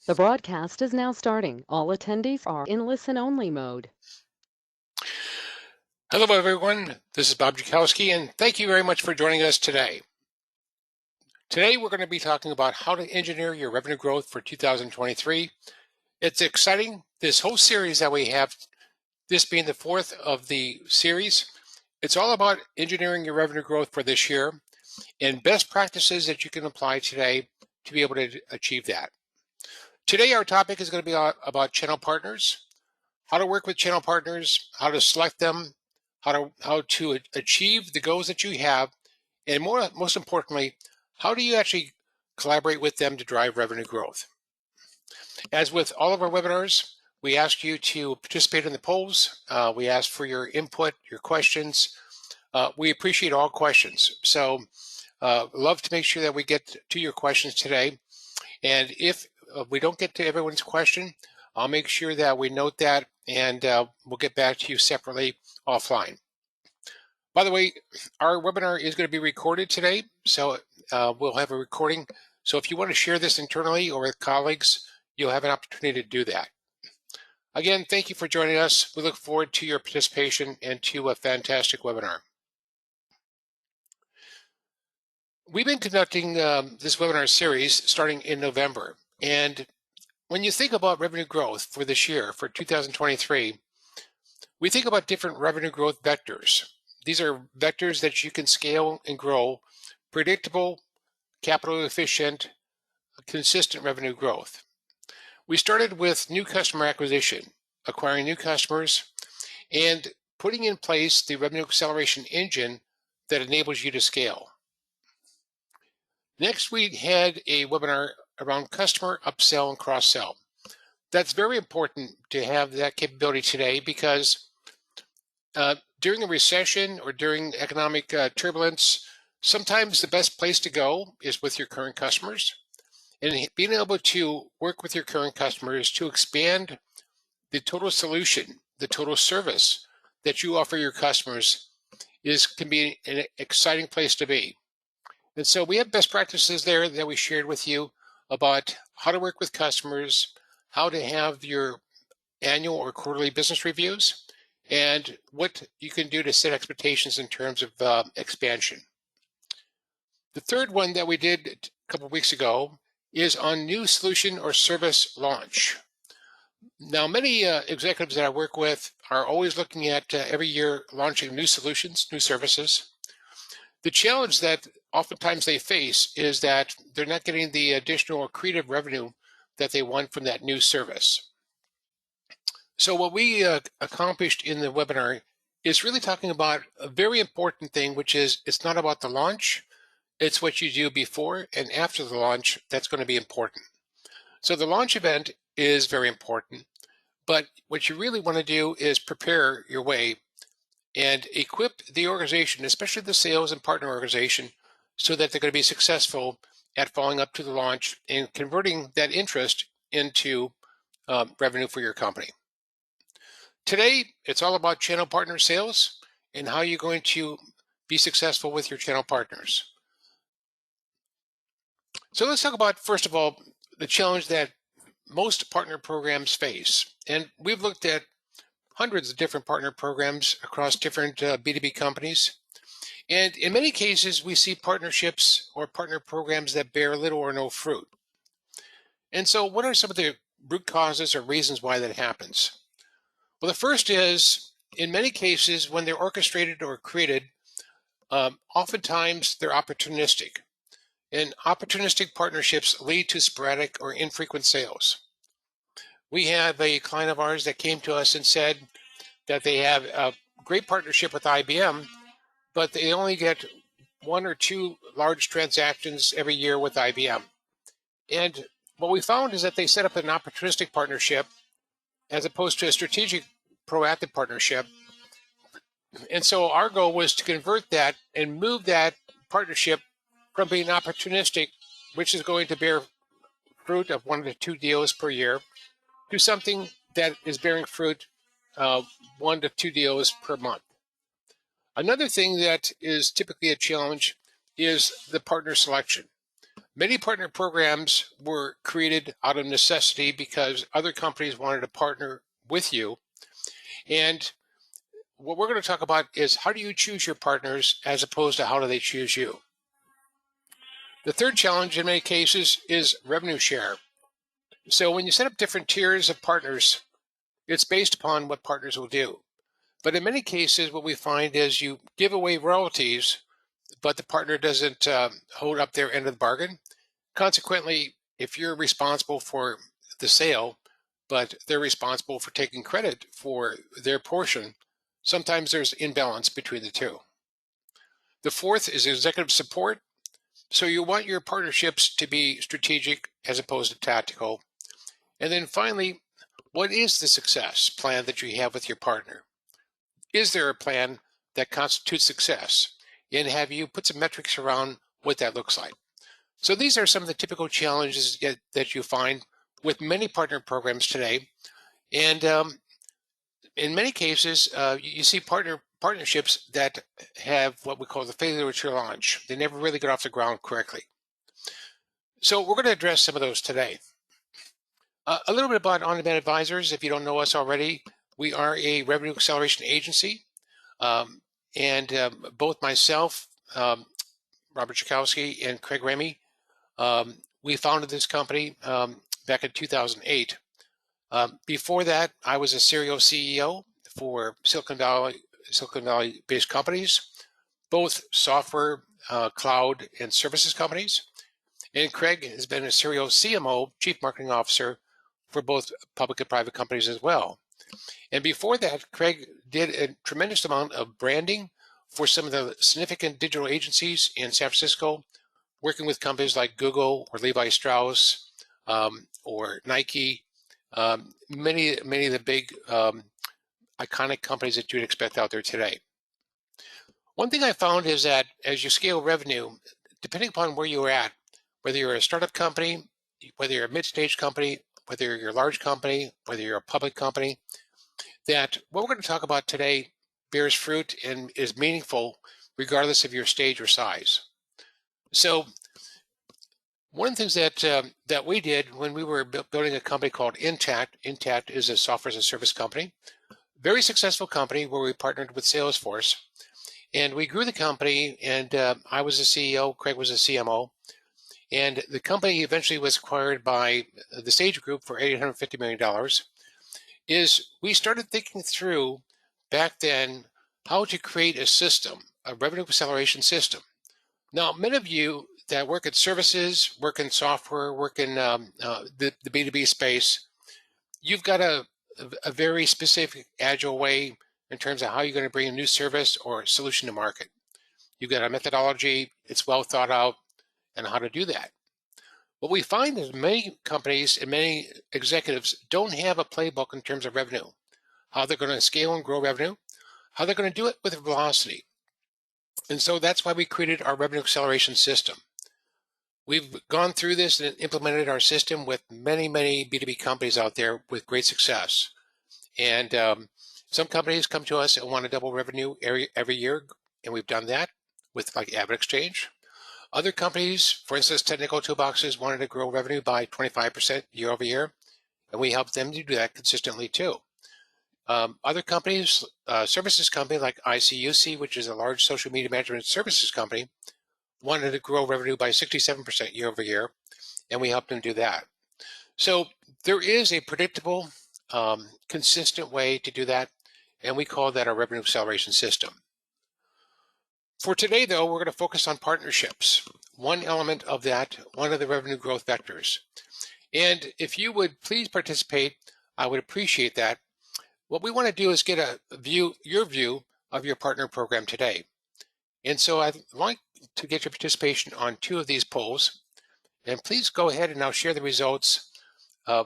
The broadcast is now starting. All attendees are in listen-only mode. Hello, everyone. This is Bob Jakowski, and thank you very much for joining us today. Today, we're going to be talking about how to engineer your revenue growth for 2023. It's exciting. This whole series that we have, this being the fourth of the series, it's all about engineering your revenue growth for this year and best practices that you can apply today to be able to achieve that. Today, our topic is going to be about channel partners, how to work with channel partners, how to select them, how to achieve the goals that you have, and most importantly, how do you actually collaborate with them to drive revenue growth. As with all of our webinars, we ask you to participate in the polls. We ask for your input, your questions. We appreciate all questions. So love to make sure that we get to your questions today. And if we don't get to everyone's question, I'll make sure that we note that, and we'll get back to you separately offline. By the way, our webinar is going to be recorded today, so we'll have a recording. So if you want to share this internally or with colleagues, you'll have an opportunity to do that. Again, thank you for joining us. We look forward to your participation and to a fantastic webinar. We've been conducting this webinar series starting in November, and when you think about revenue growth for this year, for 2023, we think about different revenue growth vectors. These are vectors that you can scale and grow: predictable, capital efficient, consistent revenue growth. We started with new customer acquisition, acquiring new customers, and putting in place the revenue acceleration engine that enables you to scale. Next, we had a webinar around customer upsell and cross-sell. That's very important to have that capability today, because during a recession or during economic turbulence, sometimes the best place to go is with your current customers. And being able to work with your current customers to expand the total solution, the total service that you offer your customers can be an exciting place to be. And so we have best practices there that we shared with you about how to work with customers, how to have your annual or quarterly business reviews, and what you can do to set expectations in terms of expansion. The third one that we did a couple of weeks ago is on new solution or service launch. Now, many executives that I work with are always looking at every year launching new solutions, new services. The challenge that oftentimes they face is that they're not getting the additional accretive revenue that they want from that new service. So what we accomplished in the webinar is really talking about a very important thing, which is it's not about the launch, it's what you do before and after the launch that's going to be important. So the launch event is very important, but what you really want to do is prepare your way and equip the organization, especially the sales and partner organization, so that they're going to be successful at following up to the launch and converting that interest into revenue for your company. Today, it's all about channel partner sales and how you're going to be successful with your channel partners. So let's talk about, first of all, the challenge that most partner programs face. And we've looked at hundreds of different partner programs across different B2B companies. And in many cases, we see partnerships or partner programs that bear little or no fruit. And so what are some of the root causes or reasons why that happens? Well, the first is, in many cases, when they're orchestrated or created, oftentimes they're opportunistic. And opportunistic partnerships lead to sporadic or infrequent sales. We have a client of ours that came to us and said that they have a great partnership with IBM, but they only get 1 or 2 large transactions every year with IBM. And what we found is that they set up an opportunistic partnership as opposed to a strategic proactive partnership. And so our goal was to convert that and move that partnership from being opportunistic, which is going to bear fruit of 1 to 2 deals per year, to something that is bearing fruit 1 to 2 deals per month. Another thing that is typically a challenge is the partner selection. Many partner programs were created out of necessity because other companies wanted to partner with you. And what we're going to talk about is how do you choose your partners as opposed to how do they choose you? The third challenge in many cases is revenue share. So when you set up different tiers of partners, it's based upon what partners will do. But in many cases, what we find is you give away royalties, but the partner doesn't hold up their end of the bargain. Consequently, if you're responsible for the sale, but they're responsible for taking credit for their portion, sometimes there's imbalance between the two. The fourth is executive support. So you want your partnerships to be strategic as opposed to tactical. And then finally, what is the success plan that you have with your partner? Is there a plan that constitutes success? And have you put some metrics around what that looks like? So these are some of the typical challenges that you find with many partner programs today. And in many cases, you see partnerships that have what we call the failure to launch. They never really get off the ground correctly. So we're going to address some of those today. A little bit about On-Demand Advisors. If you don't know us already, we are a revenue acceleration agency. And both myself, Robert Chakowski, and Craig Remy, we founded this company back in 2008. Before that, I was a serial CEO for Silicon Valley-based companies, both software, cloud, and services companies. And Craig has been a serial CMO, Chief Marketing Officer, for both public and private companies as well. And before that, Craig did a tremendous amount of branding for some of the significant digital agencies in San Francisco, working with companies like Google or Levi Strauss or Nike, many of the big iconic companies that you'd expect out there today. One thing I found is that as you scale revenue, depending upon where you're at, whether you're a startup company, whether you're a mid-stage company, whether you're a large company, whether you're a public company, that what we're going to talk about today bears fruit and is meaningful regardless of your stage or size. So one of the things that we did when we were building a company called Intact is a software as a service company, very successful company where we partnered with Salesforce. And we grew the company, and I was the CEO, Craig was the CMO. And the company eventually was acquired by the Sage Group for $850 million. Is we started thinking through back then how to create a system, a revenue acceleration system. Now, many of you that work in services, work in software, work in the B2B space, you've got a very specific agile way in terms of how you're going to bring a new service or solution to market. You've got a methodology, it's well thought out, and how to do that. What we find is many companies and many executives don't have a playbook in terms of revenue, how they're going to scale and grow revenue, how they're going to do it with velocity. And so that's why we created our revenue acceleration system. We've gone through this and implemented our system with many, many B2B companies out there with great success. And some companies come to us and want to double revenue every year, and we've done that with like AvidXchange. Other companies, for instance, Technical Toolboxes, wanted to grow revenue by 25% year over year, and we helped them to do that consistently too. Other companies, services company like ICUC, which is a large social media management services company, wanted to grow revenue by 67% year over year, and we helped them do that. So there is a predictable, consistent way to do that, and we call that our revenue acceleration system. For today, though, we're going to focus on partnerships, one element of that, one of the revenue growth vectors. And if you would please participate, I would appreciate that. What we want to do is get your view of your partner program today. And so I'd like to get your participation on two of these polls. And please go ahead and now share the results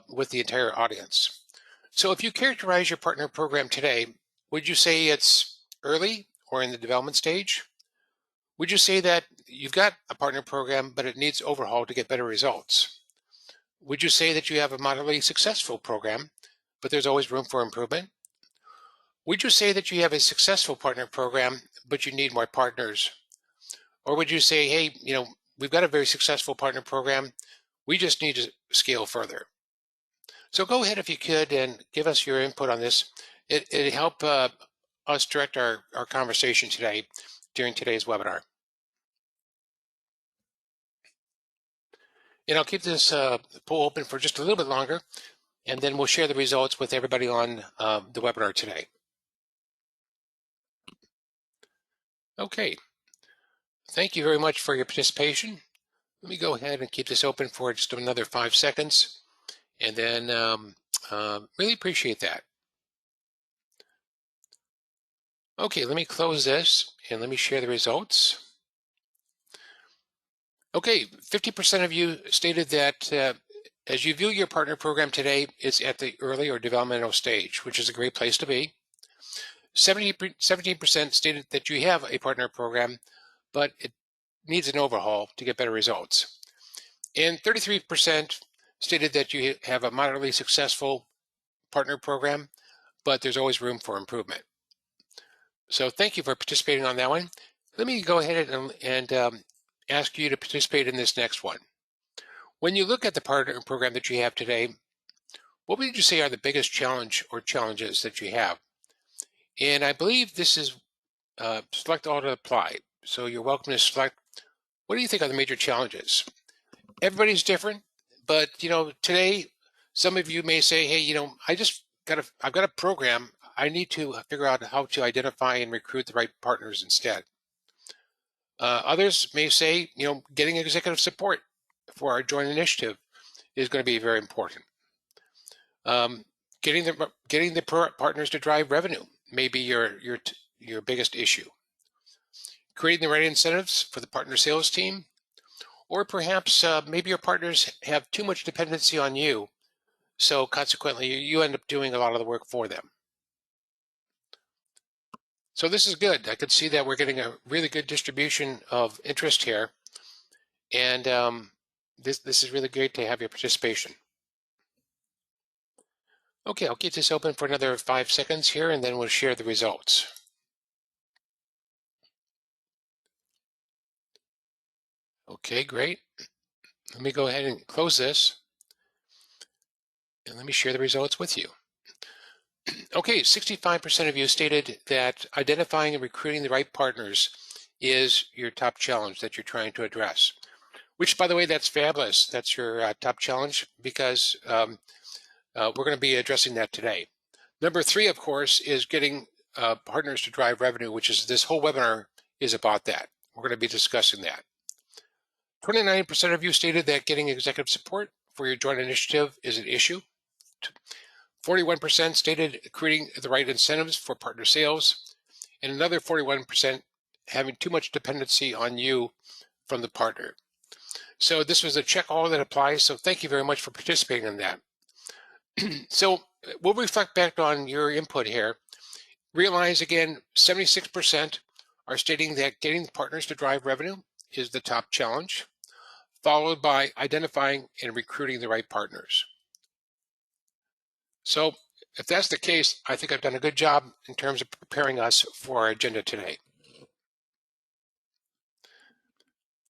with the entire audience. So if you characterize your partner program today, would you say it's early or in the development stage? Would you say that you've got a partner program, but it needs overhaul to get better results? Would you say that you have a moderately successful program, but there's always room for improvement? Would you say that you have a successful partner program, but you need more partners? Or would you say, hey, we've got a very successful partner program. We just need to scale further. So go ahead if you could and give us your input on this. It'd help us direct our conversation today during today's webinar. And I'll keep this poll open for just a little bit longer, and then we'll share the results with everybody on the webinar today. Okay. Thank you very much for your participation. Let me go ahead and keep this open for just another 5 seconds, and then really appreciate that. Okay, let me close this and let me share the results. Okay, 50% of you stated that as you view your partner program today, it's at the early or developmental stage, which is a great place to be. 17% stated that you have a partner program, but it needs an overhaul to get better results. And 33% stated that you have a moderately successful partner program, but there's always room for improvement. So thank you for participating on that one. Let me go ahead and ask you to participate in this next one. When you look at the partner program that you have today, what would you say are the biggest challenge or challenges that you have? And I believe this is select all to apply. So you're welcome to select, what do you think are the major challenges? Everybody's different, but today, some of you may say, hey, I've got a program. I need to figure out how to identify and recruit the right partners instead. Others may say, getting executive support for our joint initiative is going to be very important. Getting the partners to drive revenue may be your biggest issue. Creating the right incentives for the partner sales team, or perhaps maybe your partners have too much dependency on you, so consequently you end up doing a lot of the work for them. So this is good. I could see that we're getting a really good distribution of interest here, and this is really great to have your participation. Okay, I'll keep this open for another 5 seconds here, and then we'll share the results. Okay, great. Let me go ahead and close this, and let me share the results with you. Okay, 65% of you stated that identifying and recruiting the right partners is your top challenge that you're trying to address, which, by the way, that's fabulous. That's your top challenge, because we're going to be addressing that today. Number 3, of course, is getting partners to drive revenue, which is this whole webinar is about that. We're going to be discussing that. 29% of you stated that getting executive support for your joint initiative is an issue. 41% stated creating the right incentives for partner sales, and another 41% having too much dependency on you from the partner. So this was a check all that applies, so thank you very much for participating in that. So we'll reflect back on your input here. Realize again, 76% are stating that getting partners to drive revenue is the top challenge, followed by identifying and recruiting the right partners. So if that's the case, I think I've done a good job in terms of preparing us for our agenda today.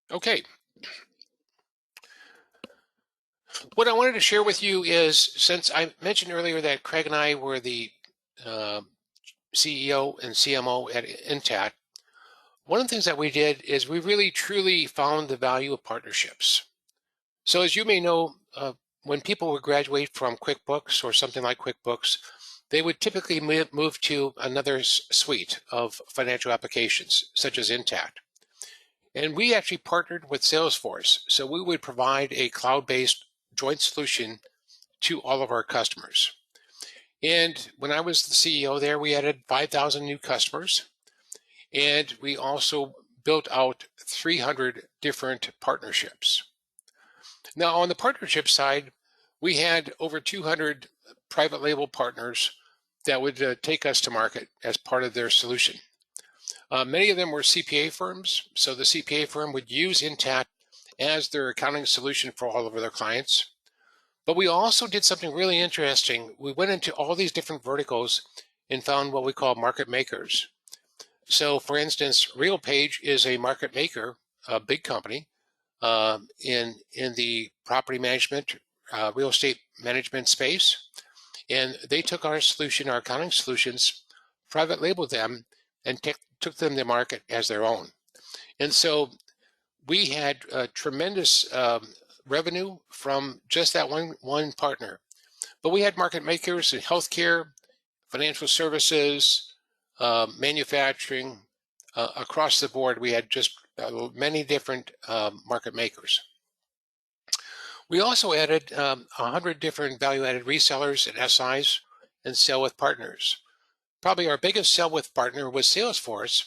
Okay. What I wanted to share with you is, since I mentioned earlier that Craig and I were the CEO and CMO at Intact, one of the things that we did is we really truly found the value of partnerships. So as you may know, when people would graduate from QuickBooks or something like QuickBooks, they would typically move to another suite of financial applications, such as Intact. And we actually partnered with Salesforce. So we would provide a cloud-based joint solution to all of our customers. And when I was the CEO there, we added 5,000 new customers. And we also built out 300 different partnerships. Now, on the partnership side, we had over 200 private label partners that would take us to market as part of their solution. Many of them were CPA firms, so the CPA firm would use Intact as their accounting solution for all of their clients. But we also did something really interesting. We went into all these different verticals and found what we call market makers. So, for instance, RealPage is a market maker, a big company. in the property management, real estate management space, and they took our solution, our accounting solutions, private labeled them, and took them to market as their own. And so we had tremendous revenue from just that one partner. But we had market makers in healthcare, financial services, manufacturing, across the board. We had just many different market makers. We also added 100 different value-added resellers and SIs and sell with partners. Probably our biggest sell with partner was Salesforce,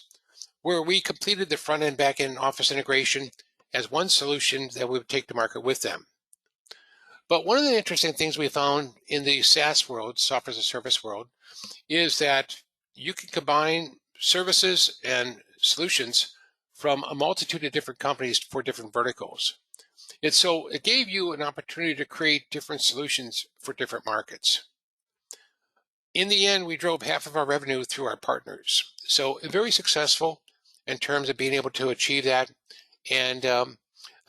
where we completed the front end, back end office integration as one solution that we would take to market with them. But one of the interesting things we found in the SaaS world, software as a service world, is that you can combine services and solutions from a multitude of different companies for different verticals. And so it gave you an opportunity to create different solutions for different markets. In the end, we drove half of our revenue through our partners. So very successful in terms of being able to achieve that. And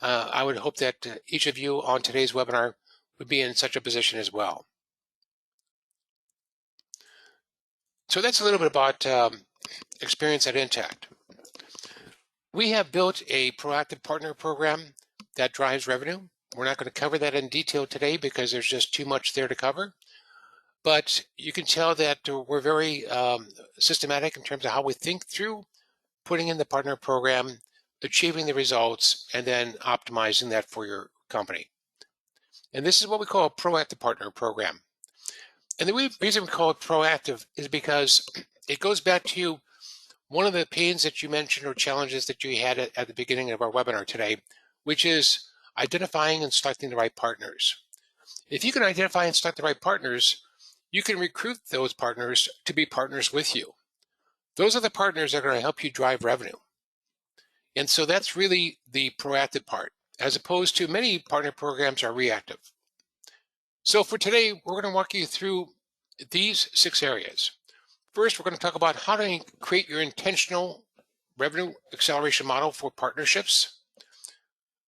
I would hope that each of you on today's webinar would be in such a position as well. So that's a little bit about experience at Intact. We have built a proactive partner program that drives revenue. We're not going to cover that in detail today because there's just too much there to cover. But you can tell that we're very systematic in terms of how we think through putting in the partner program, achieving the results, and then optimizing that for your company. And this is what we call a proactive partner program. And the reason we call it proactive is because it goes back to one of the pains that you mentioned or challenges that you had at the beginning of our webinar today, which is identifying and selecting the right partners. If you can identify and select the right partners, you can recruit those partners to be partners with you. Those are the partners that are going to help you drive revenue. And so that's really the proactive part, as opposed to many partner programs are reactive. So for today, we're going to walk you through these 6 areas. First, we're going to talk about how to create your intentional revenue acceleration model for partnerships.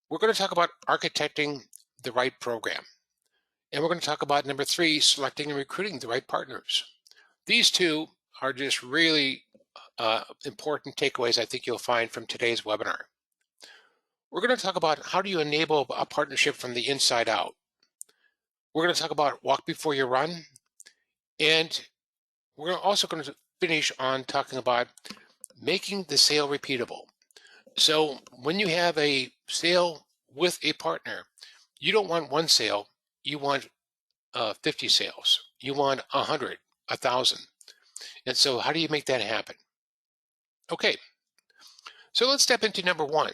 We're going to talk about architecting the right program. And we're going to talk about number 3, selecting and recruiting the right partners. These 2 are just really important takeaways I think you'll find from today's webinar. We're going to talk about how do you enable a partnership from the inside out. We're going to talk about walk before you run. And we're also going to finish on talking about making the sale repeatable. So when you have a sale with a partner, you don't want one sale, you want 50 sales. You want 100, 1,000. And so how do you make that happen? Okay, so let's step into number 1,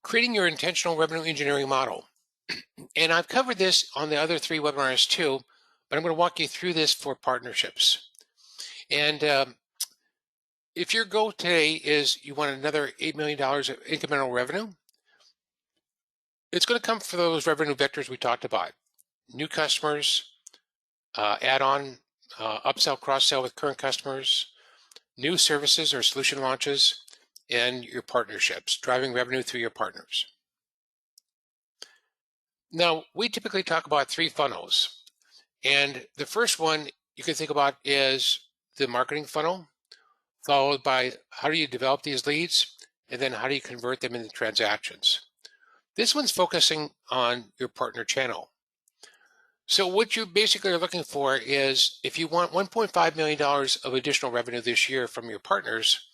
creating your intentional revenue engineering model. And I've covered this on the other 3 webinars too, but I'm going to walk you through this for partnerships. And if your goal today is you want another $8 million of incremental revenue, it's going to come from those revenue vectors we talked about. New customers, add-on, upsell, cross-sell with current customers, new services or solution launches, and your partnerships, driving revenue through your partners. Now, we typically talk about 3 funnels. And the first one you can think about is the marketing funnel, followed by how do you develop these leads, and then how do you convert them into transactions. This one's focusing on your partner channel. So what you basically are looking for is if you want $1.5 million of additional revenue this year from your partners,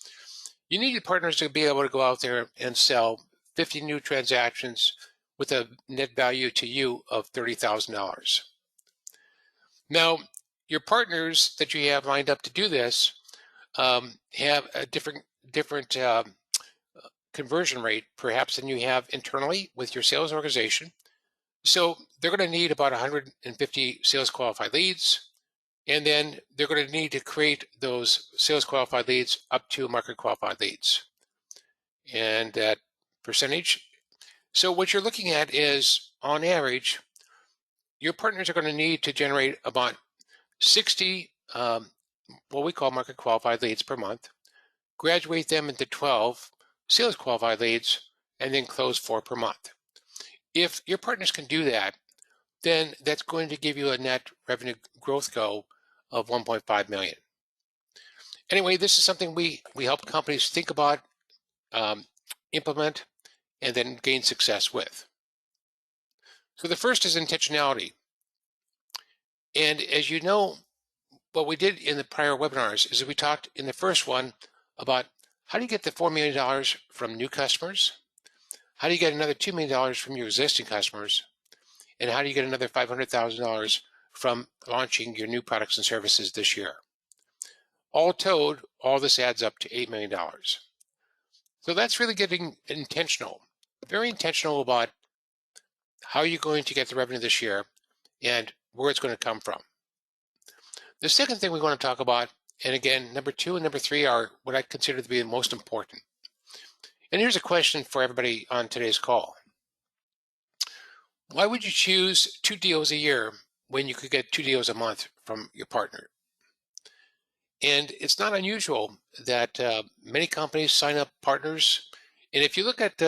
you need your partners to be able to go out there and sell 50 new transactions with a net value to you of $30,000. Now, your partners that you have lined up to do this have a different conversion rate perhaps than you have internally with your sales organization. So they're going to need about 150 sales qualified leads, and then they're going to need to create those sales qualified leads up to market qualified leads. And that percentage. So what you're looking at is, on average, your partners are going to need to generate about 60 what we call market qualified leads per month, graduate them into 12 sales qualified leads, and then close 4 per month. If your partners can do that, then that's going to give you a net revenue growth goal of 1.5 million. Anyway, this is something we help companies think about, implement, and then gain success with. So the first is intentionality. And as you know, what we did in the prior webinars is that we talked in the first one about how do you get the $4 million from new customers? How do you get another $2 million from your existing customers? And how do you get another $500,000 from launching your new products and services this year? All told, all this adds up to $8 million. So that's really getting intentional, very intentional about how you're going to get the revenue this year and where it's going to come from. The second thing we want to talk about, and again, number 2 and number 3 are what I consider to be the most important. And here's a question for everybody on today's call. Why would you choose 2 deals a year when you could get 2 deals a month from your partner? And it's not unusual that many companies sign up partners. And if you look at,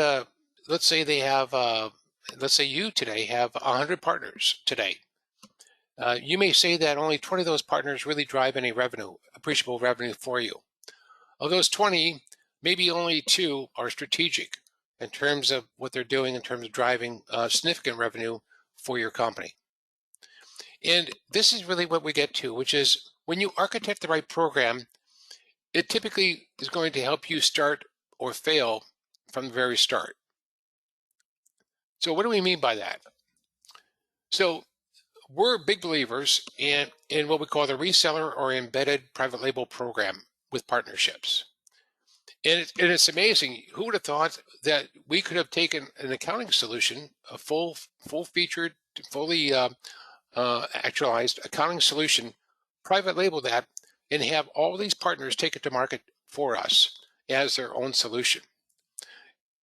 let's say they have, let's say you today have 100 partners today. You may say that only 20 of those partners really drive any revenue, appreciable revenue for you. Of those 20, maybe only 2 are strategic in terms of what they're doing in terms of driving significant revenue for your company. And this is really what we get to, which is when you architect the right program, it typically is going to help you start or fail from the very start. So what do we mean by that? So we're big believers in what we call the reseller or embedded private label program with partnerships. And it's amazing. Who would have thought that we could have taken an accounting solution, a full-featured, fully actualized accounting solution, private label that, and have all these partners take it to market for us as their own solution.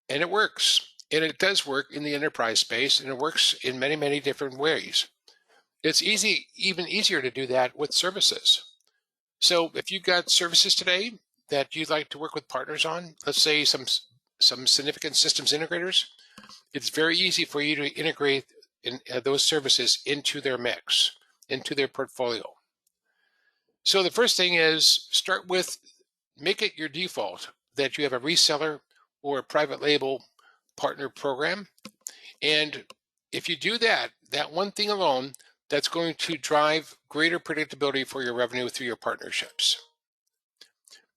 And it works. And it does work in the enterprise space, and it works in many, many different ways. It's even easier to do that with services. So if you've got services today that you'd like to work with partners on, let's say some significant systems integrators, it's very easy for you to integrate those services into their mix, into their portfolio. So the first thing is start with, make it your default that you have a reseller or a private label partner program. And if you do that, that one thing alone, that's going to drive greater predictability for your revenue through your partnerships.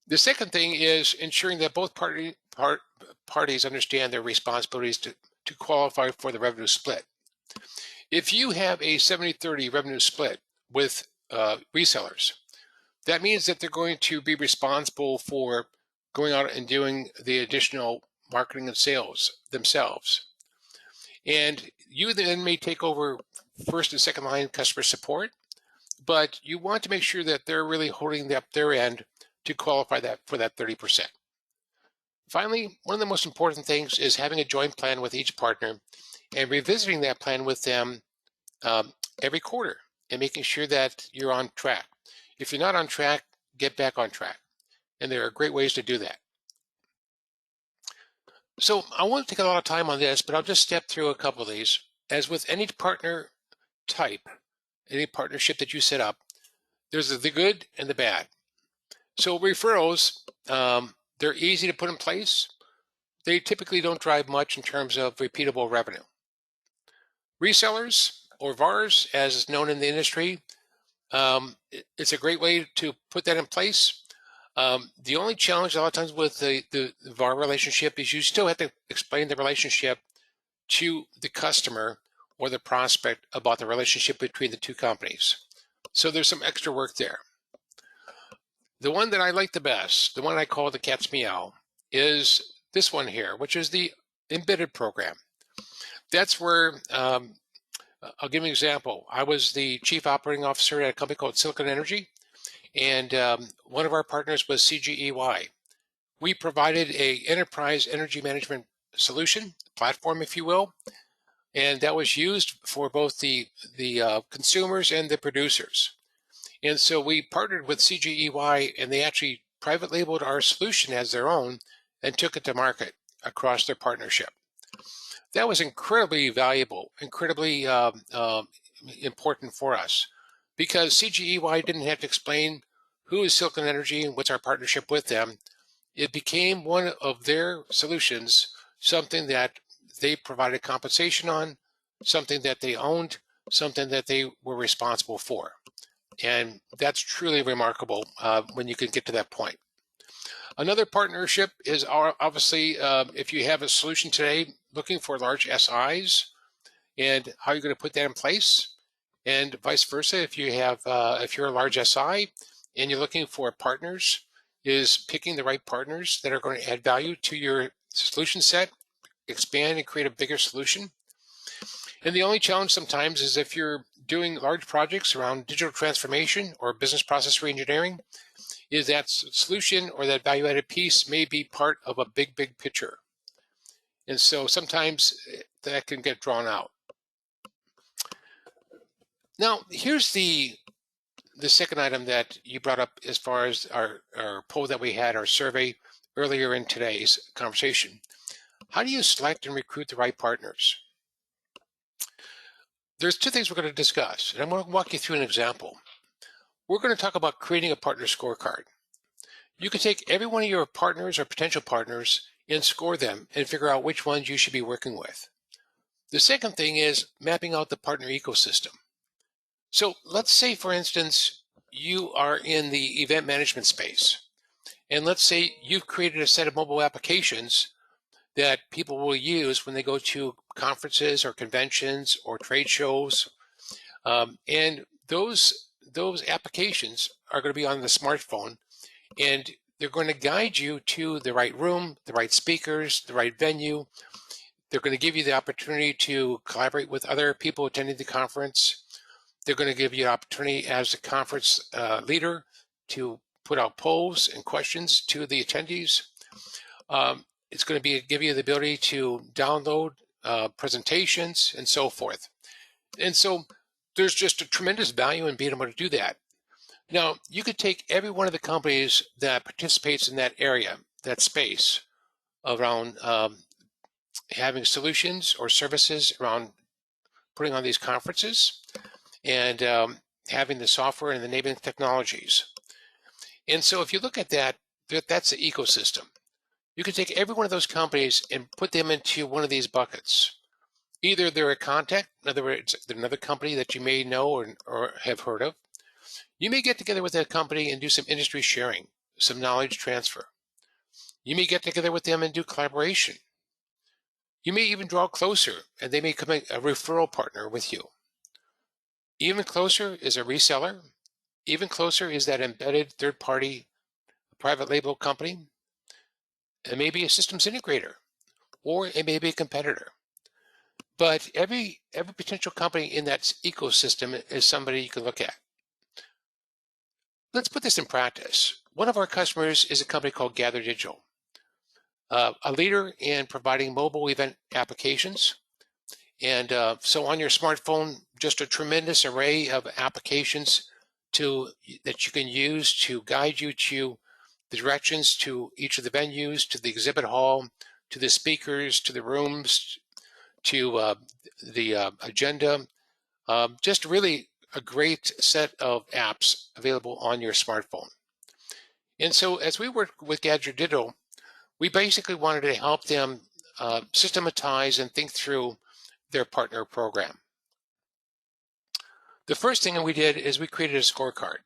The second thing is ensuring that both parties understand their responsibilities to qualify for the revenue split. If you have a 70-30 revenue split with resellers, that means that they're going to be responsible for going out and doing the additional marketing and sales themselves. And you then may take over first and second line customer support, but you want to make sure that they're really holding up their end to qualify that for that 30%. Finally, one of the most important things is having a joint plan with each partner and revisiting that plan with them every quarter and making sure that you're on track. If you're not on track, get back on track. And there are great ways to do that. So I won't take a lot of time on this, but I'll just step through a couple of these. As with any partner type, any partnership that you set up, there's the good and the bad. So referrals, they're easy to put in place. They typically don't drive much in terms of repeatable revenue. Resellers, or VARs, as is known in the industry, it's a great way to put that in place. The only challenge a lot of times with the VAR relationship is you still have to explain the relationship to the customer or the prospect about the relationship between the two companies. So there's some extra work there. The one that I like the best, the one I call the cat's meow, is this one here, which is the embedded program. That's where, I'll give you an example. I was the chief operating officer at a company called Silicon Energy, and one of our partners was CGEY. We provided a enterprise energy management solution, platform, if you will, and that was used for both the consumers and the producers. And so we partnered with CGEY, and they actually private labeled our solution as their own and took it to market across their partnership. That was incredibly valuable, incredibly important for us because CGEY didn't have to explain who is Silicon Energy and what's our partnership with them. It became one of their solutions, something that they provided compensation on, something that they owned, something that they were responsible for. And that's truly remarkable when you can get to that point. Another partnership is obviously if you have a solution today looking for large SIs and how you're going to put that in place, and vice versa. If you're a large SI and you're looking for partners, is picking the right partners that are going to add value to your solution set, expand and create a bigger solution. And the only challenge sometimes is if you're doing large projects around digital transformation or business process reengineering, is that solution or that value-added piece may be part of a big picture. And so sometimes that can get drawn out. Now, here's the second item that you brought up as far as our poll that we had, our survey earlier in today's conversation. How do you select and recruit the right partners? There's two things we're going to discuss, and I'm going to walk you through an example. We're going to talk about creating a partner scorecard. You can take every one of your partners or potential partners and score them and figure out which ones you should be working with. The second thing is mapping out the partner ecosystem. So let's say, for instance, you are in the event management space, and let's say you've created a set of mobile applications that people will use when they go to conferences or conventions or trade shows. And those applications are going to be on the smartphone, and they're going to guide you to the right room, the right speakers, the right venue. They're going to give you the opportunity to collaborate with other people attending the conference. They're going to give you an opportunity as a conference leader to put out polls and questions to the attendees. It's going to give you the ability to download presentations and so forth. And so there's just a tremendous value in being able to do that. Now, you could take every one of the companies that participates in that area, that space, around having solutions or services around putting on these conferences and having the software and enabling technologies. And so if you look at that, that's the ecosystem. You can take every one of those companies and put them into one of these buckets. Either they're a contact, in other words, they're another company that you may know or have heard of. You may get together with that company and do some industry sharing, some knowledge transfer. You may get together with them and do collaboration. You may even draw closer and they may become a referral partner with you. Even closer is a reseller. Even closer is that embedded third-party private label company. It may be a systems integrator, or it may be a competitor. But every potential company in that ecosystem is somebody you can look at. Let's put this in practice. One of our customers is a company called Gather Digital, a leader in providing mobile event applications. And so on your smartphone, just a tremendous array of applications that you can use to guide you to the directions to each of the venues, to the exhibit hall, to the speakers, to the rooms, to the agenda. Just really a great set of apps available on your smartphone. And so as we worked with Gather Digital, we basically wanted to help them systematize and think through their partner program. The first thing we did is we created a scorecard.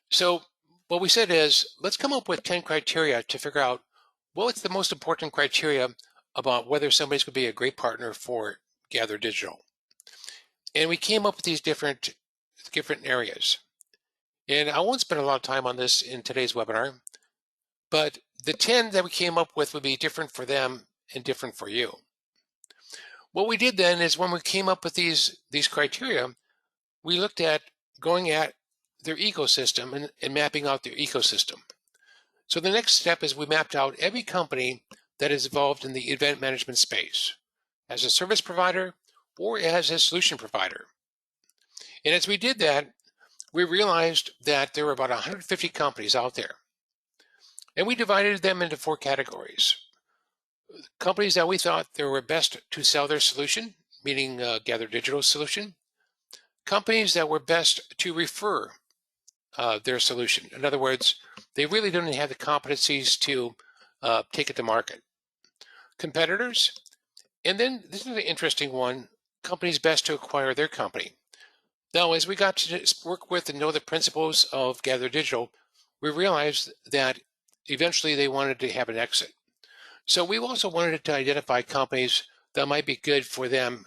So what we said is, let's come up with 10 criteria to figure out what's the most important criteria about whether somebody's going to be a great partner for Gather Digital. And we came up with these different areas. And I won't spend a lot of time on this in today's webinar, but the 10 that we came up with would be different for them and different for you. What we did then is when we came up with these criteria, we looked at going at their ecosystem and mapping out their ecosystem. So the next step is we mapped out every company that is involved in the event management space as a service provider or as a solution provider. And as we did that, we realized that there were about 150 companies out there. And we divided them into 4 categories. Companies that we thought they were best to sell their solution, meaning Gather Digital solution. Companies that were best to refer their solution. In other words, they really didn't have the competencies to take it to market. Competitors, and then this is an interesting one, companies best to acquire their company. Now, as we got to work with and know the principles of Gather Digital, we realized that eventually they wanted to have an exit. So we also wanted to identify companies that might be good for them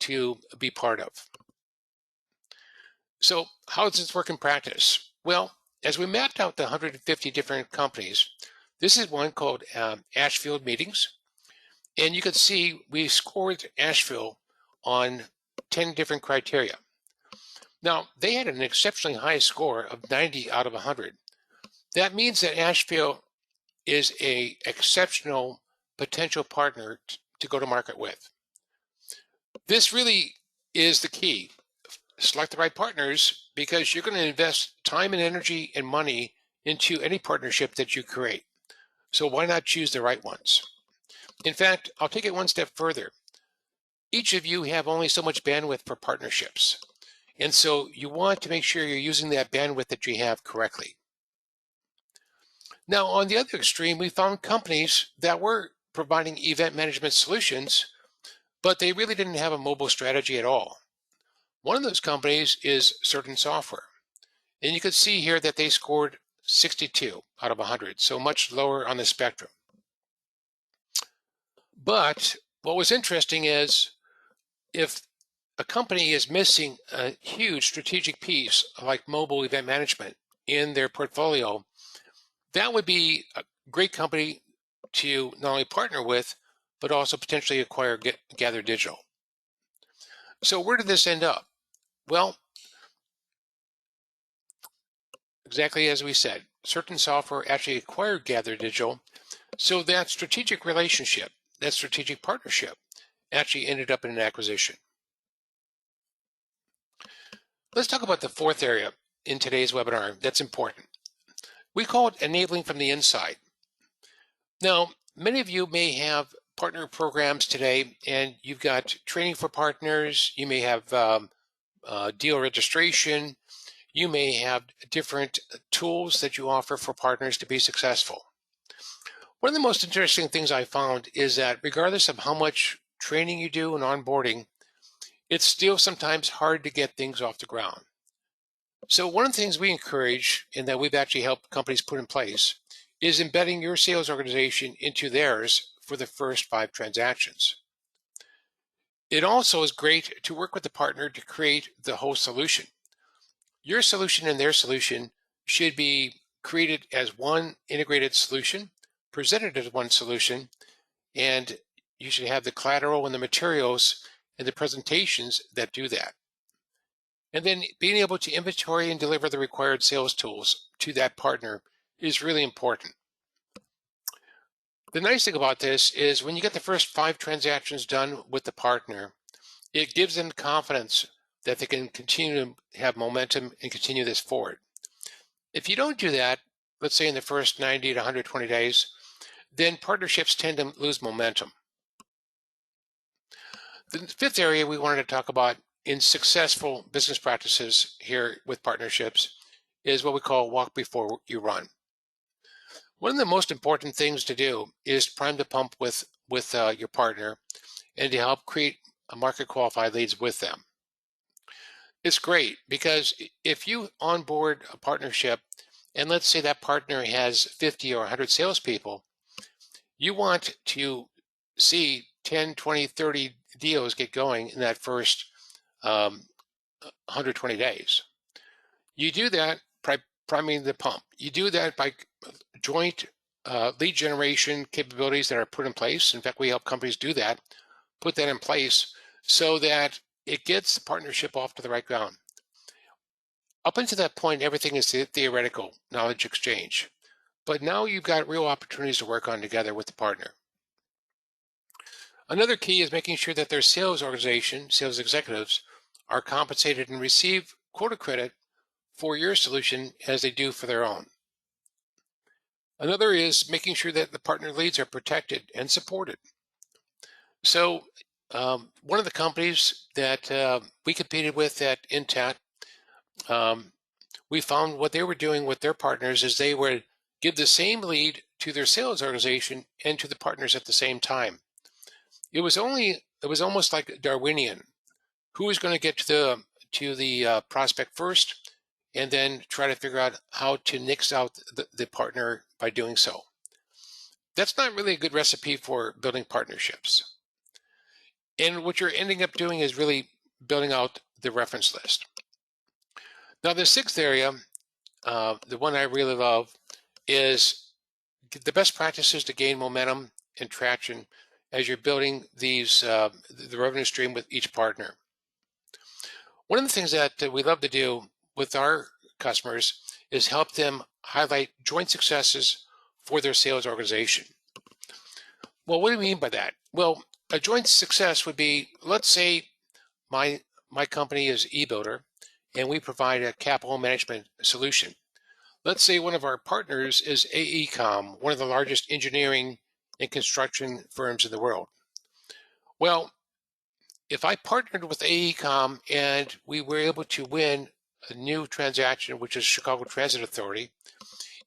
to be part of. So how does this work in practice? Well, as we mapped out the 150 different companies, this is one called Ashfield Meetings. And you can see we scored Asheville on 10 different criteria. Now, they had an exceptionally high score of 90 out of 100. That means that Asheville is an exceptional potential partner to go to market with. This really is the key. Select the right partners because you're going to invest time and energy and money into any partnership that you create. So why not choose the right ones? In fact, I'll take it one step further. Each of you have only so much bandwidth for partnerships. And so you want to make sure you're using that bandwidth that you have correctly. Now, on the other extreme, we found companies that were providing event management solutions, but they really didn't have a mobile strategy at all. One of those companies is Certain Software. And you can see here that they scored 62 out of 100, so much lower on the spectrum. But what was interesting is if a company is missing a huge strategic piece like mobile event management in their portfolio, that would be a great company to not only partner with, but also potentially acquire Gather Digital. So where did this end up? Well, exactly as we said, Certain Software actually acquired Gather Digital. So that strategic relationship, that strategic partnership actually ended up in an acquisition. Let's talk about the fourth area in today's webinar that's important. We call it enabling from the inside. Now, many of you may have partner programs today, and you've got training for partners. You may have deal registration. You may have different tools that you offer for partners to be successful. One of the most interesting things I found is that regardless of how much training you do and onboarding, it's still sometimes hard to get things off the ground. So one of the things we encourage and that we've actually helped companies put in place is embedding your sales organization into theirs for the first 5 transactions. It also is great to work with the partner to create the whole solution. Your solution and their solution should be created as one integrated solution, presented as one solution, and you should have the collateral and the materials and the presentations that do that. And then being able to inventory and deliver the required sales tools to that partner is really important. The nice thing about this is when you get the first 5 transactions done with the partner, it gives them confidence that they can continue to have momentum and continue this forward. If you don't do that, let's say in the first 90 to 120 days, then partnerships tend to lose momentum. The fifth area we wanted to talk about in successful business practices here with partnerships is what we call walk before you run. One of the most important things to do is prime the pump with your partner and to help create a market qualified leads with them. It's great because if you onboard a partnership and let's say that partner has 50 or 100 salespeople, you want to see 10, 20, 30 deals get going in that first 120 days. You do that by priming the pump. You do that by joint lead generation capabilities that are put in place. In fact, we help companies do that, put that in place so that it gets the partnership off to the right ground. Up until that point, everything is theoretical knowledge exchange. But now you've got real opportunities to work on together with the partner. Another key is making sure that their sales organization, sales executives, are compensated and receive quota credit for your solution as they do for their own. Another is making sure that the partner leads are protected and supported. So one of the companies that we competed with at Intat, um, we found what they were doing with their partners is they would give the same lead to their sales organization and to the partners at the same time. It was almost like Darwinian. Who was going to get to the prospect first, and then try to figure out how to nix out the partner by doing so. That's not really a good recipe for building partnerships. And what you're ending up doing is really building out the reference list. Now, the sixth area, the one I really love, is the best practices to gain momentum and traction as you're building the revenue stream with each partner. One of the things that we love to do with our customers is help them highlight joint successes for their sales organization. Well, what do we mean by that? Well, a joint success would be, let's say my company is eBuilder and we provide a capital management solution. Let's say one of our partners is AECOM, one of the largest engineering and construction firms in the world. Well, if I partnered with AECOM and we were able to win a new transaction, which is Chicago Transit Authority,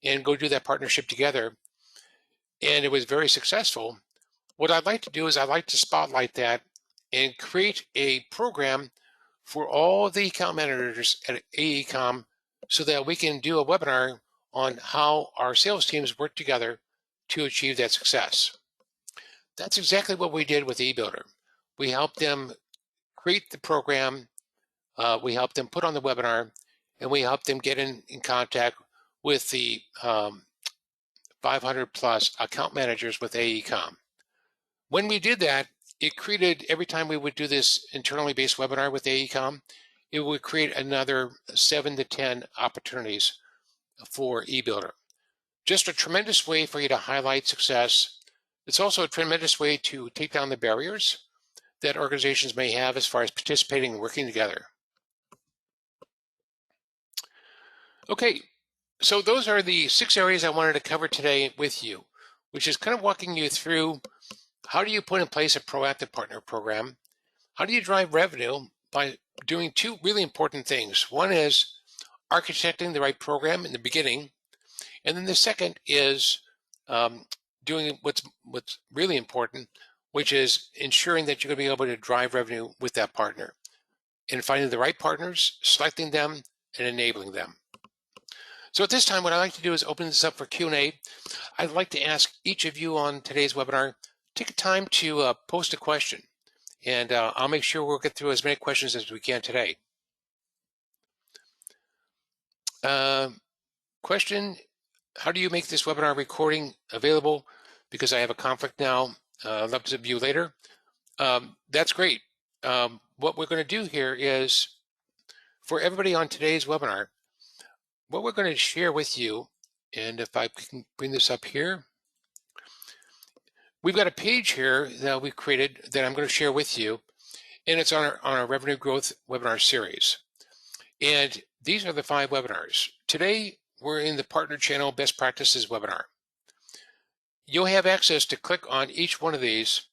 and go do that partnership together, and it was very successful, what I'd like to do is I'd like to spotlight that and create a program for all the account managers at AECOM so that we can do a webinar on how our sales teams work together to achieve that success. That's exactly what we did with eBuilder. We helped them create the program, we helped them put on the webinar, and we helped them get in contact with the 500 plus account managers with AECOM. When we did that, it created, every time we would do this internally based webinar with AECOM, it would create another 7 to 10 opportunities for eBuilder. Just a tremendous way for you to highlight success. It's also a tremendous way to take down the barriers that organizations may have as far as participating and working together. Okay, so those are the 6 areas I wanted to cover today with you, which is kind of walking you through how do you put in place a proactive partner program? How do you drive revenue by doing 2 really important things? One is architecting the right program in the beginning, and then the second is doing what's really important, which is ensuring that you're going to be able to drive revenue with that partner and finding the right partners, selecting them, and enabling them. So at this time, what I'd like to do is open this up for Q&A. I'd like to ask each of you on today's webinar, take a time to post a question, and I'll make sure we'll get through as many questions as we can today. Question, how do you make this webinar recording available? Because I have a conflict now. I'd love to view later. That's great. What we're going to do here is, for everybody on today's webinar, what we're going to share with you, and if I can bring this up here, we've got a page here that we created that I'm going to share with you, and it's on our revenue growth webinar series. And these are the 5 webinars. Today, we're in the partner channel best practices webinar. You'll have access to click on each one of these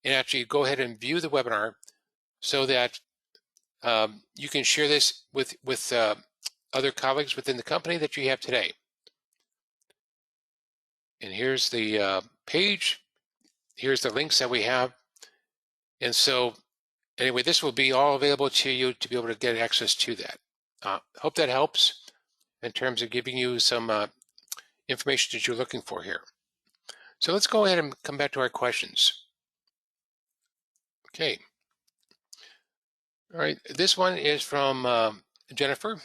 and actually go ahead and view the webinar so that you can share this with other colleagues within the company that you have today. And here's the page. Here's the links that we have. And so anyway, this will be all available to you to be able to get access to that. Hope that helps in terms of giving you some information that you're looking for here. So let's go ahead and come back to our questions. Okay. All right, this one is from Jennifer.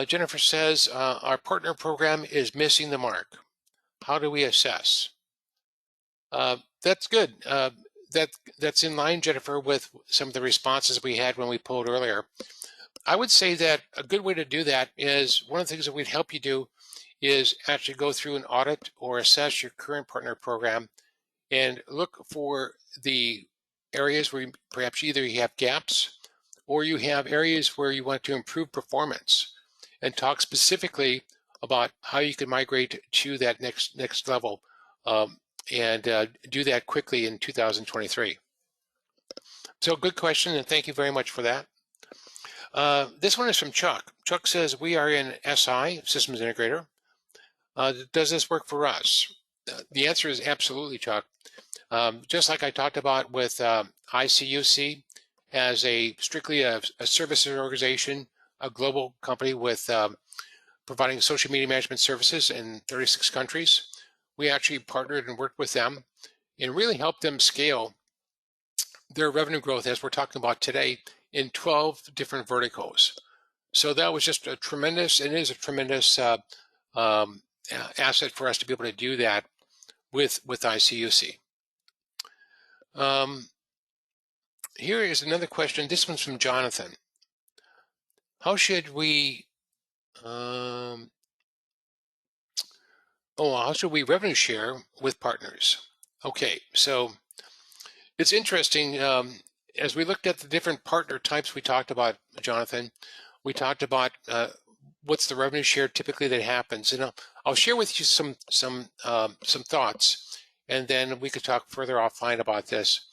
Jennifer says, our partner program is missing the mark. How do we assess? That's good. That's in line, Jennifer, with some of the responses we had when we polled earlier. I would say that a good way to do that is, one of the things that we'd help you do is actually go through an audit or assess your current partner program and look for the areas where perhaps either you have gaps or you have areas where you want to improve performance, and talk specifically about how you can migrate to that next level, um, and do that quickly in 2023. So good question, and thank you very much for that. This one is from Chuck. Chuck says, we are in SI, Systems Integrator. Does this work for us? The answer is absolutely, Chuck. Just like I talked about with ICUC as strictly a services organization, a global company with providing social media management services in 36 countries. We actually partnered and worked with them and really helped them scale their revenue growth, as we're talking about today, in 12 different verticals. So that was just a tremendous, it is a tremendous um, asset for us to be able to do that with ICUC. Here is another question. This one's from Jonathan. How should we how should we revenue share with partners? Okay, so it's interesting. As we looked at the different partner types we talked about, Jonathan, we talked about what's the revenue share typically that happens, and I'll share with you some thoughts, and then we could talk further offline about this.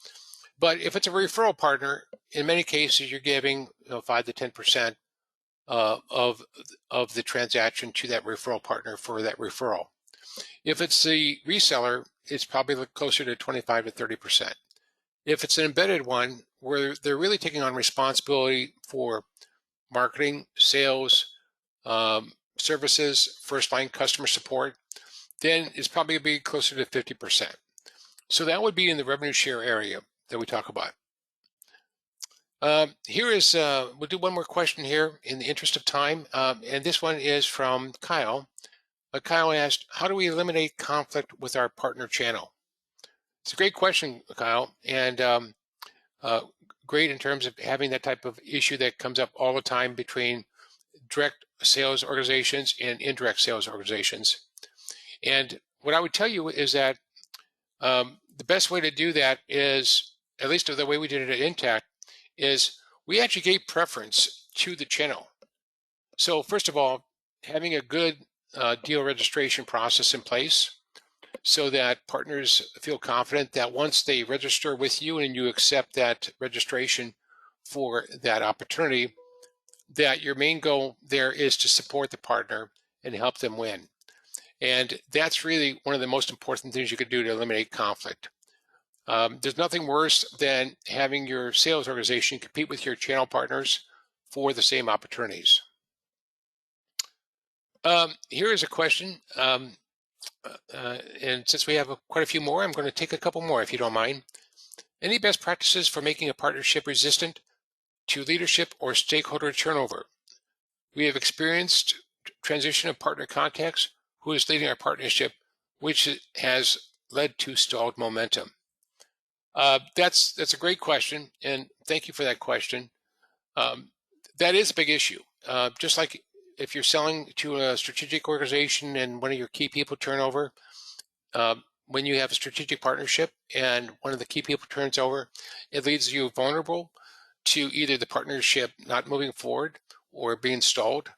But if it's a referral partner, in many cases you're giving 5 to 10% of the transaction to that referral partner for that referral. If it's the reseller, it's probably closer to 25 to 30%. If it's an embedded one, where they're really taking on responsibility for marketing, sales, services, first-line customer support, then it's probably going to be closer to 50%. So that would be in the revenue share area that we talk about. Here is, we'll do one more question here in the interest of time, and this one is from Kyle. Kyle asked, how do we eliminate conflict with our partner channel? It's a great question, Kyle, and great in terms of having that type of issue that comes up all the time between direct sales organizations and indirect sales organizations. And what I would tell you is that the best way to do that is, at least the way we did it at Intact, is we actually gave preference to the channel. So first of all, having a good deal registration process in place so that partners feel confident that once they register with you and you accept that registration for that opportunity, that your main goal there is to support the partner and help them win. And that's really one of the most important things you could do to eliminate conflict. There's nothing worse than having your sales organization compete with your channel partners for the same opportunities. Here is a question, and since we have quite a few more, I'm going to take a couple more if you don't mind. Any best practices for making a partnership resistant to leadership or stakeholder turnover? We have experienced transition of partner contacts who is leading our partnership, which has led to stalled momentum. That's a great question, and thank you for that question. That is a big issue. Just like if you're selling to a strategic organization and one of your key people turn over, when you have a strategic partnership and one of the key people turns over, it leaves you vulnerable to either the partnership not moving forward or being stalled,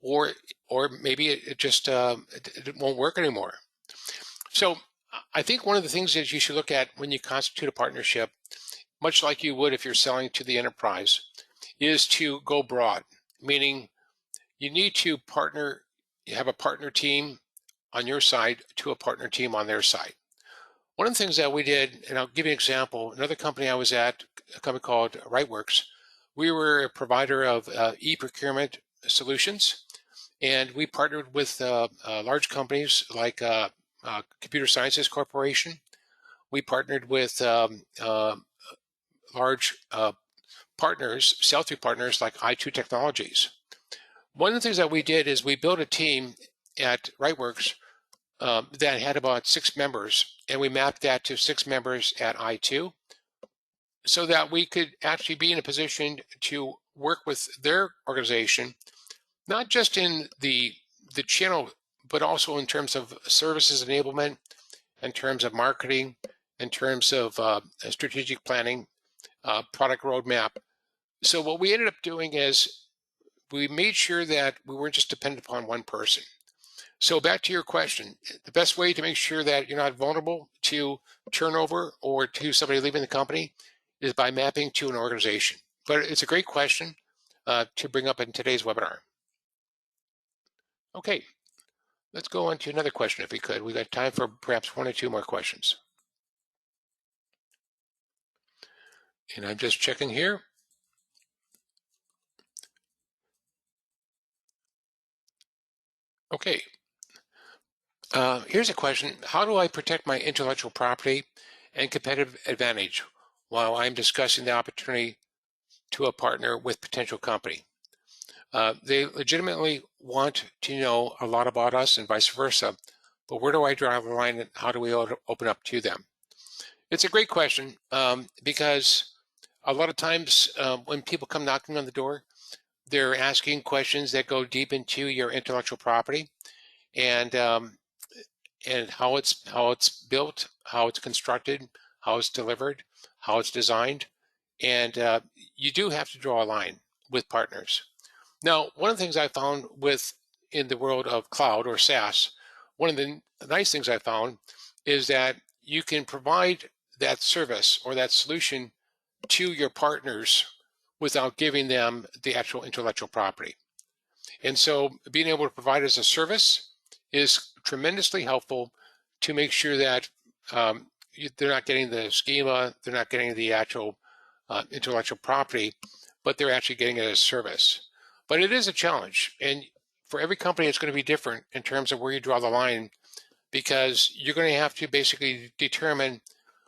or maybe it just it won't work anymore. So I think one of the things that you should look at when you constitute a partnership, much like you would if you're selling to the enterprise, is to go broad, meaning you need to partner, you have a partner team on your side to a partner team on their side. One of the things that we did, and I'll give you an example, another company I was at, a company called RightWorks, we were a provider of e-procurement solutions, and we partnered with large companies like Computer Sciences Corporation. We partnered with large partners, sell-through partners like i2 Technologies. One of the things that we did is we built a team at RightWorks that had about 6 members, and we mapped that to 6 members at i2 so that we could actually be in a position to work with their organization, not just in the channel, but also in terms of services enablement, in terms of marketing, in terms of strategic planning, product roadmap. So what we ended up doing is we made sure that we weren't just dependent upon one person. So back to your question, the best way to make sure that you're not vulnerable to turnover or to somebody leaving the company is by mapping to an organization. But it's a great question to bring up in today's webinar. Okay, let's go on to another question if we could. We've got time for perhaps one or two more questions. And I'm just checking here. Okay, here's a question. How do I protect my intellectual property and competitive advantage while I'm discussing the opportunity to a partner with potential company? They legitimately want to know a lot about us and vice versa, but where do I draw the line and how do we open up to them? It's a great question because a lot of times when people come knocking on the door, they're asking questions that go deep into your intellectual property and how it's built, how it's constructed, how it's delivered, how it's designed, and you do have to draw a line with partners. Now, one of the things I found in the world of cloud or SaaS, one of the nice things I found is that you can provide that service or that solution to your partners without giving them the actual intellectual property. And so being able to provide as a service is tremendously helpful to make sure that they're not getting the schema, they're not getting the actual intellectual property, but they're actually getting it as a service. But it is a challenge. And for every company, it's going to be different in terms of where you draw the line, because you're going to have to basically determine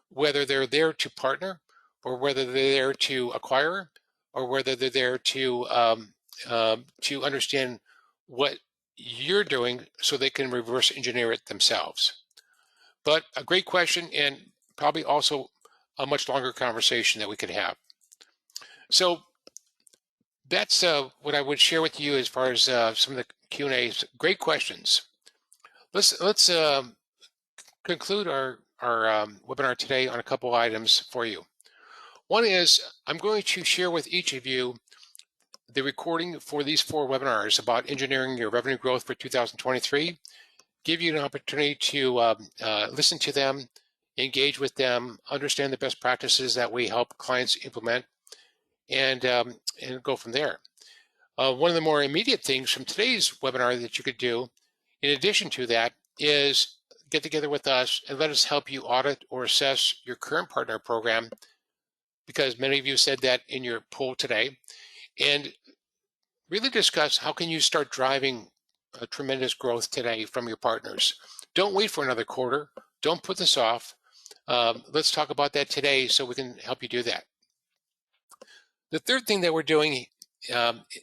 whether they're there to partner or whether they're there to acquire or whether they're there to understand what you're doing so they can reverse engineer it themselves. But a great question, and probably also a much longer conversation that we could have. So that's what I would share with you as far as some of the Q&As. Great questions. Let's conclude our webinar today on a couple items for you. One is I'm going to share with each of you the recording for these 4 webinars about engineering your revenue growth for 2023, give you an opportunity to listen to them, engage with them, understand the best practices that we help clients implement, and go from there. One of the more immediate things from today's webinar that you could do, in addition to that, is get together with us and let us help you audit or assess your current partner program, because many of you said that in your poll today, and really discuss how can you start driving a tremendous growth today from your partners. Don't wait for another quarter. Don't put this off. Let's talk about that today so we can help you do that. The third thing that we're doing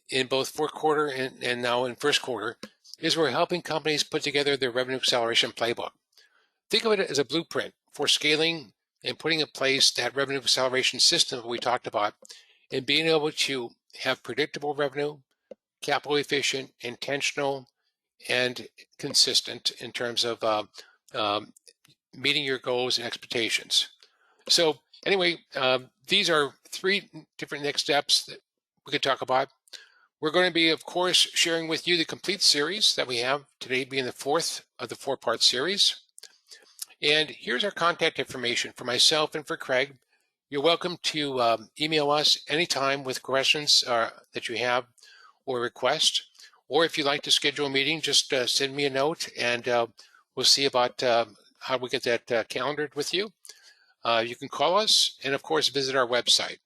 in both fourth quarter and now in first quarter is we're helping companies put together their revenue acceleration playbook. Think of it as a blueprint for scaling and putting in place that revenue acceleration system that we talked about, and being able to have predictable revenue, capital efficient, intentional, and consistent in terms of meeting your goals and expectations. So anyway, these are 3 different next steps that we could talk about. We're going to be, of course, sharing with you the complete series that we have today, being the 4th of the 4-part series. And here's our contact information for myself and for Craig. You're welcome to email us anytime with questions that you have or request. Or if you'd like to schedule a meeting, just send me a note and we'll see about how we get that calendared with you. You can call us and, of course, visit our website.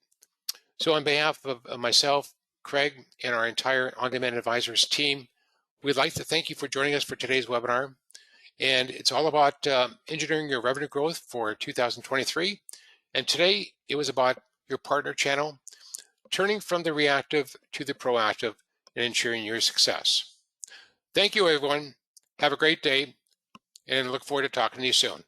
So on behalf of myself, Craig, and our entire On Demand Advisors team, we'd like to thank you for joining us for today's webinar. And it's all about engineering your revenue growth for 2023. And today it was about your partner channel, turning from the reactive to the proactive and ensuring your success. Thank you, everyone. Have a great day and look forward to talking to you soon.